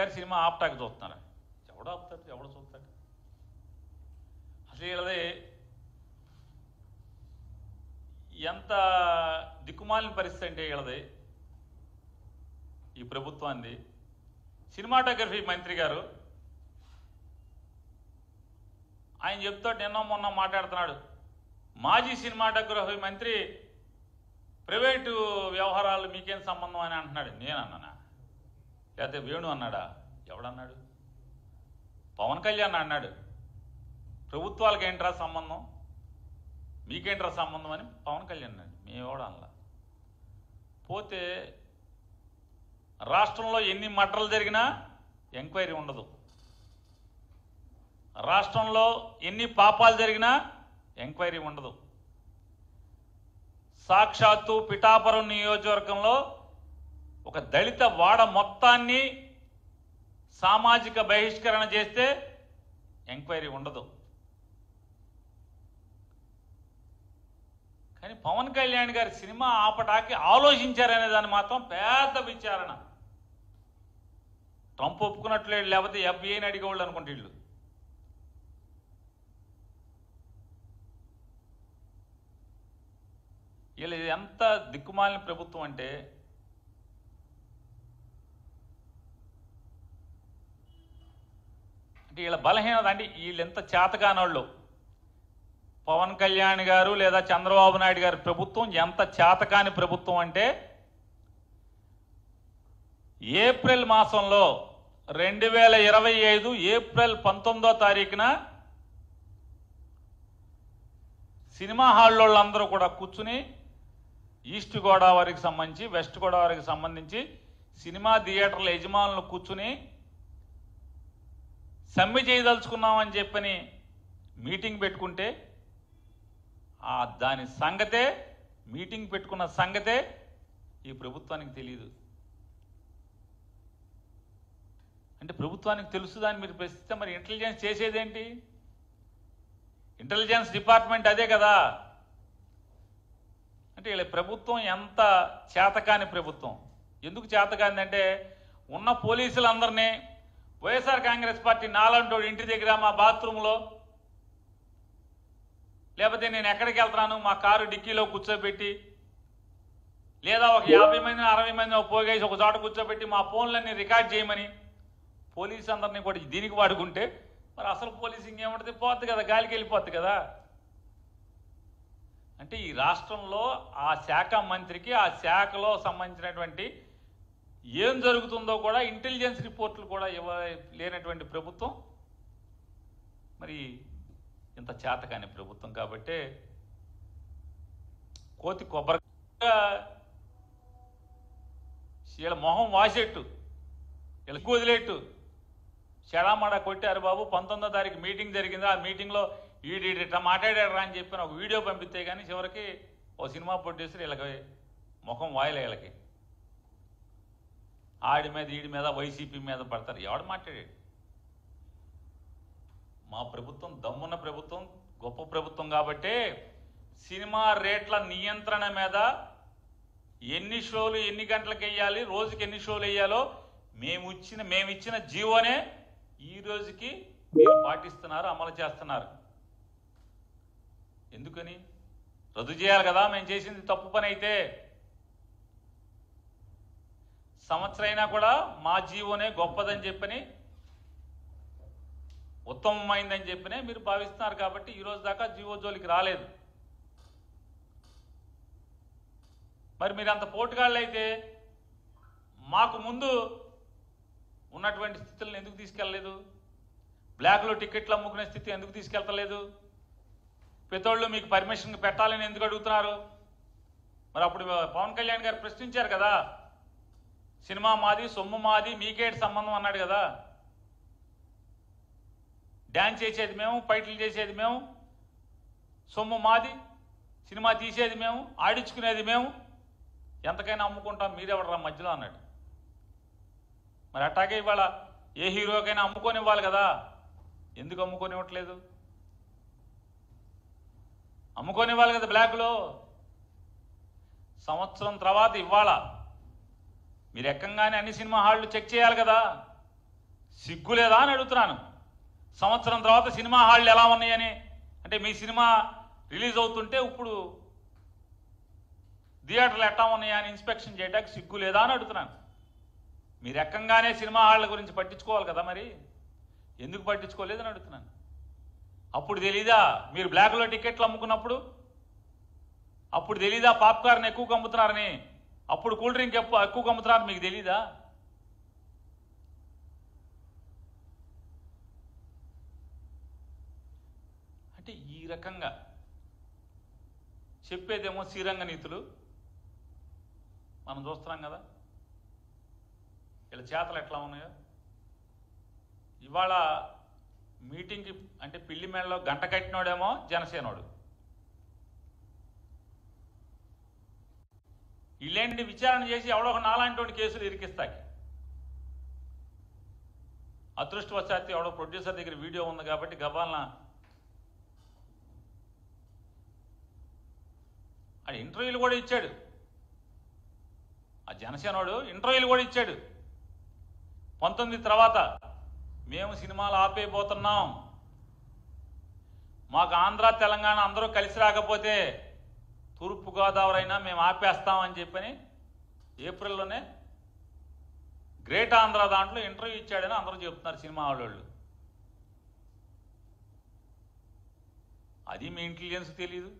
గారి సినిమా ఆపటాకి చూస్తున్నారు. ఎవడు ఆపుతాడు? ఎవడు చూస్తాడు? అసలు వీళ్ళది ఎంత దిక్కుమాలిన పరిస్థితి అంటే వీళ్ళది, ఈ ప్రభుత్వాన్ని. సినిమాటోగ్రఫీ మంత్రి గారు ఆయన చెప్తాడు, నిన్న మొన్న మాట్లాడుతున్నాడు, మాజీ సినిమాటోగ్రఫీ మంత్రి ప్రైవేటు వ్యవహారాలు మీకేం సంబంధం అని అంటున్నాడు. నేను అన్నానా? లేకపోతే వేణు అన్నాడా? ఎవడన్నాడు? పవన్ కళ్యాణ్ అన్నాడు. ప్రభుత్వాలకు ఏంట్రా సంబంధం, మీకేంట్రా సంబంధం అని పవన్ కళ్యాణ్ అన్నాడు. మేమెవడ అనలా. పోతే రాష్ట్రంలో ఎన్ని మర్డర్లు జరిగినా ఎంక్వైరీ ఉండదు, రాష్ట్రంలో ఎన్ని పాపాలు జరిగినా ఎంక్వైరీ ఉండదు. సాక్షాత్తు పిఠాపురం నియోజకవర్గంలో ఒక దళిత వాడ మొత్తాన్ని సామాజిక బహిష్కరణ చేస్తే ఎంక్వైరీ ఉండదు. కానీ పవన్ కళ్యాణ్ గారి సినిమా ఆపటానికి ఆలోచించారనే దాన్ని మాత్రం పెద్ద విచారణ. ట్రంప్ ఒప్పుకున్నట్లేదు, లేకపోతే ఎఫ్బీఐని అడిగేవాళ్ళు అనుకుంటే వీళ్ళు. వీళ్ళు ఎంత దిక్కుమాలిన ప్రభుత్వం అంటే వీళ్ళ బలహీనత. అంటే వీళ్ళు ఎంత చేతకానోళ్ళు. పవన్ కళ్యాణ్ గారు లేదా చంద్రబాబు నాయుడు గారి ప్రభుత్వం ఎంత చేతకాని ప్రభుత్వం అంటే, ఏప్రిల్ మాసంలో 2025 ఏప్రిల్ 19వ తారీఖున సినిమా హాళ్ళోళ్ళందరూ కూడా కూర్చుని ఈస్ట్ గోదావరికి సంబంధించి, వెస్ట్ గోదావరికి సంబంధించి సినిమా థియేటర్ల యజమానులు కూర్చుని సమ్మె చేయదలుచుకున్నామని చెప్పని మీటింగ్ పెట్టుకుంటే దాని సంగతే, మీటింగ్ పెట్టుకున్న సంగతే ఈ ప్రభుత్వానికి తెలియదు. అంటే ప్రభుత్వానికి తెలుసు దాన్ని మీరు ప్రశ్నిస్తే మరి ఇంటెలిజెన్స్ చేసేదేంటి? ఇంటెలిజెన్స్ డిపార్ట్మెంట్ అదే కదా. అంటే వీళ్ళ ప్రభుత్వం ఎంత చేతకాని ప్రభుత్వం. ఎందుకు చేతకానిదంటే, ఉన్న పోలీసులందరినీ వైఎస్ఆర్ కాంగ్రెస్ పార్టీ నాలంటోడు ఇంటి దగ్గర మా బాత్రూంలో, లేకపోతే నేను ఎక్కడికి వెళ్తున్నాను మా కారు డిక్కీలో కూర్చోబెట్టి, లేదా ఒక 50 మంది 60 మంది పోగేసి ఒక చోట కూర్చోబెట్టి మా ఫోన్లన్నీ రికార్డ్ చేయమని పోలీసు అందరినీ కూడా దీనికి వాడుకుంటే మరి అసలు పోలీసింగ్ ఏమంటుంది? పోద్ది కదా, గాలికి వెళ్ళిపోద్ది కదా. అంటే ఈ రాష్ట్రంలో ఆ శాఖ మంత్రికి, ఆ శాఖలో సంబంధించినటువంటి ఏం జరుగుతుందో కూడా ఇంటెలిజెన్స్ రిపోర్ట్లు కూడా లేనటువంటి ప్రభుత్వం మరి ఇంత చేతకాని ప్రభుత్వం. కాబట్టి కోతి కొబ్బరిగా వీళ్ళ మొహం వాసేట్టు, వీళ్ళకి వదిలేట్టు చెడామాడ కొట్టారు బాబు. 19వ తారీఖు మీటింగ్ జరిగింది, ఆ మీటింగ్లో ఇట్లా మాట్లాడారా అని చెప్పిన ఒక వీడియో పంపిస్తే కానీ చివరికి ఓ సినిమా ప్రొడ్యూసర్ వీళ్ళకి ముఖం వాయలే. వీళ్ళకి ఆడి మీద ఈడి మీద వైసీపీ మీద పడతారు. ఎవడు మాట్లాడాడు? మా ప్రభుత్వం దమ్మున్న ప్రభుత్వం, గొప్ప ప్రభుత్వం. కాబట్టే సినిమా రేట్ల నియంత్రణ మీద ఎన్ని షోలు ఎన్ని గంటలకు వేయాలి, రోజుకి ఎన్ని షోలు వేయాలో మేమిచ్చిన జీవోనే ఈ రోజుకి మీరు పాటిస్తున్నారు, అమలు చేస్తున్నారు. ఎందుకని? రద్దు చేయాలి కదా. మేము చేసింది తప్పు పని అయితే సంవత్సరైనా కూడా మా జీవోనే గొప్పదని చెప్పని, ఉత్తమమైందని చెప్పినే మీరు భావిస్తున్నారు. కాబట్టి ఈరోజు దాకా జీవో జోలికి రాలేదు. మరి మీరు అంత పోటుగాళ్ళు అయితే మాకు ముందు ఉన్నటువంటి స్థితులను ఎందుకు తీసుకెళ్ళలేదు? బ్లాక్లో టికెట్లు అమ్ముకునే స్థితి ఎందుకు తీసుకెళ్తలేదు? పెద్దోళ్ళు మీకు పర్మిషన్ పెట్టాలని ఎందుకు అడుగుతున్నారు? మరి అప్పుడు పవన్ కళ్యాణ్ గారు ప్రశ్నించారు కదా, సినిమా మాది, సొమ్ము మాది, మీకేటి సంబంధం అన్నాడు కదా. డ్యాన్స్ చేసేది మేము, ఫైట్లు చేసేది మేము, సొమ్ము మాది, సినిమా తీసేది మేము, ఆడించుకునేది మేము, ఎంతకైనా అమ్ముకుంటాం, మీరెవడరా మధ్యలో అన్నాడు. మరి అట్టాగే ఇవాళ ఏ హీరోకైనా అమ్ముకొనివ్వాలి కదా. ఎందుకు అమ్ముకొనివ్వట్లేదు? అమ్ముకొనివ్వాలి కదా బ్లాక్లో. సంవత్సరం తర్వాత ఇవాళ మీరు ఎక్కంగానే అన్ని సినిమా హాళ్ళు చెక్ చేయాలి కదా. సిగ్గు లేదా అని అడుగుతున్నాను. సంవత్సరం తర్వాత సినిమా హాళ్ళు ఎలా ఉన్నాయని, అంటే మీ సినిమా రిలీజ్ అవుతుంటే ఇప్పుడు థియేటర్లు ఎట్టా ఉన్నాయా అని ఇన్స్పెక్షన్ చేయడానికి సిగ్గు లేదా అని అడుగుతున్నాను. మీరు ఎక్కంగానే సినిమా హాళ్ళ గురించి పట్టించుకోవాలి కదా, మరి ఎందుకు పట్టించుకోలేదని అడుగుతున్నాను. అప్పుడు తెలీదా మీరు బ్లాక్లో టికెట్లు అమ్ముకున్నప్పుడు? అప్పుడు తెలీదా పాప్కార్న్ ఎక్కువ అమ్ముతున్నారని? అప్పుడు కూల్ డ్రింక్ ఎక్కువ అమ్ముతున్నారని మీకు తెలీదా? అంటే ఈ రకంగా చెప్పేదేమో శ్రీరంగ నీతులు మనం చూస్తున్నాం కదా. వీళ్ళ చేతలు ఎట్లా ఉన్నాయో. ఇవాళ మీటింగ్కి అంటే పిల్లి మేడలో గంట కట్టినోడేమో జనసేనోడు. ఇలాంటి విచారణ చేసి ఎవడో ఒక నాలాంటి కేసులు ఇరికిస్తాయి. అదృష్టవశాత్తు ఎవడో ప్రొడ్యూసర్ దగ్గర వీడియో ఉంది కాబట్టి గబాలన అది ఇంటర్వ్యూలు కూడా ఇచ్చాడు. ఆ జనసేనోడు ఇంటర్వ్యూలు కూడా ఇచ్చాడు. 19 తర్వాత మేము సినిమాలు ఆపేయబోతున్నాం, మాకు ఆంధ్ర తెలంగాణ అందరూ కలిసి రాకపోతే తూర్పుగోదావరి అయినా మేము ఆపేస్తామని చెప్పని ఏప్రిల్లోనే గ్రేట్ ఆంధ్ర దాంట్లో ఇంటర్వ్యూ ఇచ్చాడని అందరూ చెప్తున్నారు సినిమా వాళ్ళు. అది మీ ఇంటెలిజెన్స్ తెలీదు.